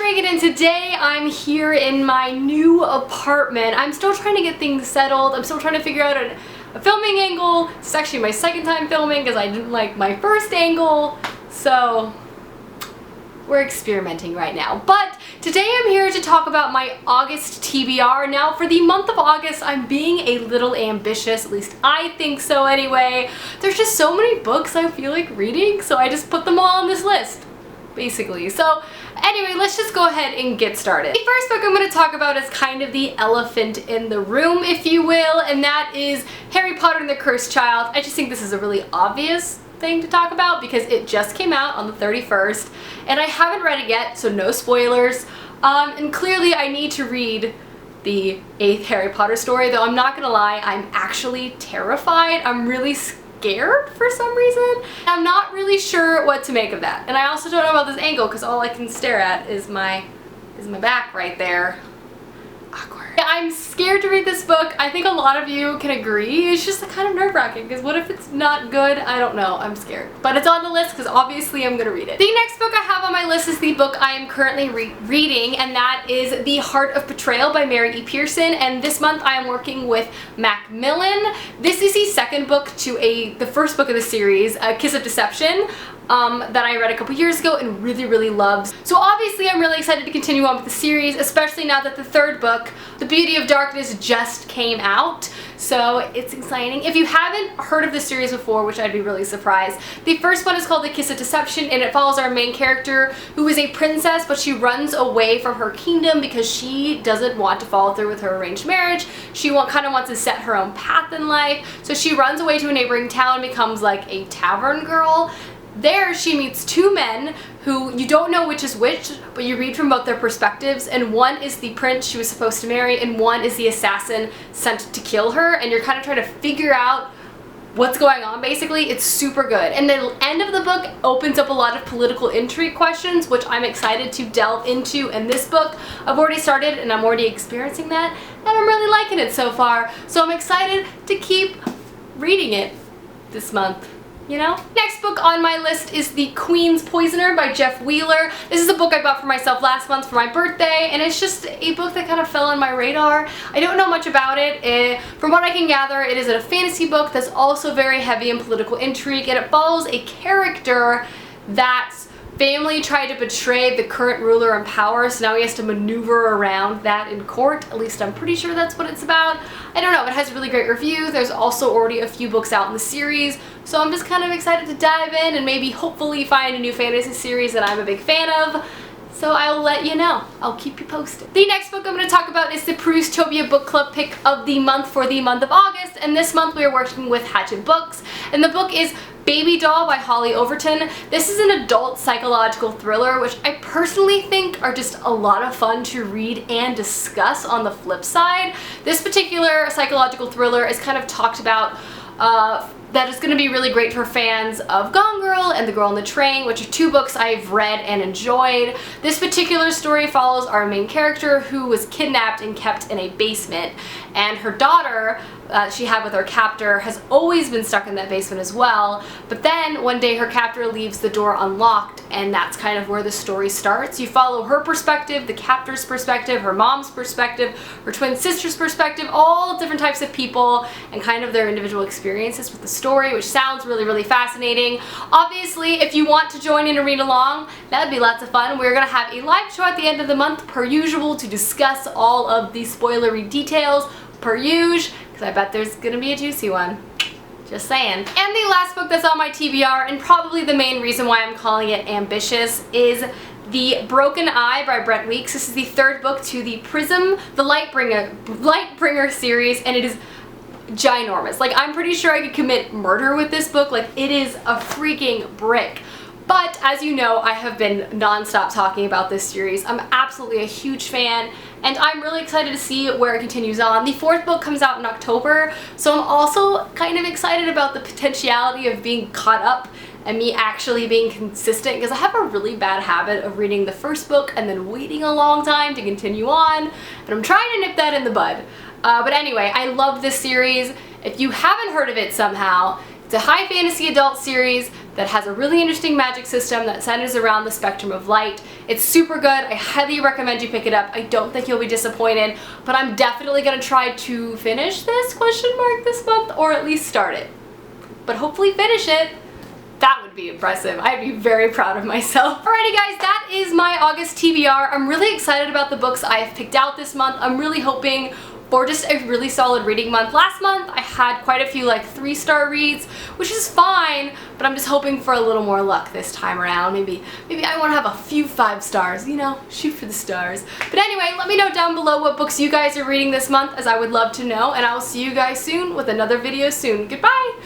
Reagan, and today I'm here in my new apartment. I'm still trying to get things settled. I'm still trying to figure out a filming angle. It's actually my second time filming because I didn't like my first angle. So we're experimenting right now. But today I'm here to talk about my August TBR. Now for the month of August, I'm being a little ambitious, at least I think so anyway. There's just so many books I feel like reading, so I just put them all on this list, basically. So anyway, let's just go ahead and get started. The first book I'm going to talk about is kind of the elephant in the room, if you will, and that is Harry Potter and the Cursed Child. I just think this is a really obvious thing to talk about because it just came out on the 31st and I haven't read it yet, so no spoilers. And clearly I need to read the 8th Harry Potter story, though I'm not gonna lie, I'm actually terrified. I'm really scared for some reason. I'm not really sure what to make of that. And I also don't know about this angle because all I can stare at is my back right there. Awkward. I'm scared to read this book. I think a lot of you can agree. It's just kind of nerve-wracking because what if it's not good? I don't know. I'm scared. But it's on the list because obviously I'm gonna read it. The next book I have on my list is the book I am currently reading, and that is The Heart of Betrayal by Mary E. Pearson. And this month I am working with Macmillan. This is the second book to the first book of the series, A Kiss of Deception, that I read a couple years ago and really loved. So obviously I'm really excited to continue on with the series, especially now that the third book, The Beauty of Darkness, just came out. So it's exciting. If you haven't heard of this series before, which I'd be really surprised, the first one is called The Kiss of Deception, and it follows our main character who is a princess, but she runs away from her kingdom because she doesn't want to follow through with her arranged marriage. She kind of wants to set her own path in life. So she runs away to a neighboring town and becomes like a tavern girl. There she meets two men who you don't know which is which, but you read from both their perspectives, and one is the prince she was supposed to marry and one is the assassin sent to kill her, and you're kind of trying to figure out what's going on basically. It's super good. And the end of the book opens up a lot of political intrigue questions, which I'm excited to delve into in this book. I've already started and I'm already experiencing that, and I'm really liking it so far. So I'm excited to keep reading it this month. You know? Next book on my list is The Queen's Poisoner by Jeff Wheeler. This is a book I bought for myself last month for my birthday, and it's just a book that kind of fell on my radar. I don't know much about it. From what I can gather, it is a fantasy book that's also very heavy in political intrigue, and it follows a character that's family tried to betray the current ruler in power, so now he has to maneuver around that in court. At least I'm pretty sure that's what it's about. I don't know, it has really great reviews. There's also already a few books out in the series, so I'm just kind of excited to dive in and maybe hopefully find a new fantasy series that I'm a big fan of. So I'll let you know. I'll keep you posted. The next book I'm going to talk about is the Prustopia Book Club pick of the month for the month of August, and this month we are working with Hachette Books, and the book is Baby Doll by Holly Overton. This is an adult psychological thriller, which I personally think are just a lot of fun to read and discuss on the flip side. This particular psychological thriller is kind of talked about that is going to be really great for fans of Gone Girl and The Girl on the Train, which are two books I've read and enjoyed. This particular story follows our main character who was kidnapped and kept in a basement, and her daughter she had with her captor has always been stuck in that basement as well, but then one day her captor leaves the door unlocked, and that's kind of where the story starts. You follow her perspective, the captor's perspective, her mom's perspective, her twin sister's perspective, all different types of people and kind of their individual experiences with the story, which sounds really fascinating. Obviously, if you want to join in and read along, that'd be lots of fun. We're gonna have a live show at the end of the month per usual to discuss all of the spoilery details per usual, because I bet there's gonna be a juicy one. Just saying. And the last book that's on my TBR, and probably the main reason why I'm calling it ambitious, is The Broken Eye by Brett Weeks. This is the third book to the Prism, the Lightbringer series, and it is ginormous. Like, I'm pretty sure I could commit murder with this book. Like, it is a freaking brick. But as you know, I have been non-stop talking about this series. I'm absolutely a huge fan, and I'm really excited to see where it continues on. The fourth book comes out in October, so I'm also kind of excited about the potentiality of being caught up and me actually being consistent, because I have a really bad habit of reading the first book and then waiting a long time to continue on, and I'm trying to nip that in the bud. But anyway, I love this series. If you haven't heard of it somehow, it's a high fantasy adult series that has a really interesting magic system that centers around the spectrum of light. It's super good. I highly recommend you pick it up. I don't think you'll be disappointed, but I'm definitely gonna try to finish this this month, or at least start it. But hopefully finish it. That would be impressive. I'd be very proud of myself. Alrighty guys, that is my August TBR. I'm really excited about the books I have picked out this month. I'm really hoping for just a really solid reading month. Last month I had quite a few like 3-star reads, which is fine, but I'm just hoping for a little more luck this time around. Maybe I want to have a few 5 stars, you know, shoot for the stars. But anyway, let me know down below what books you guys are reading this month, as I would love to know, and I will see you guys soon with another video soon. Goodbye!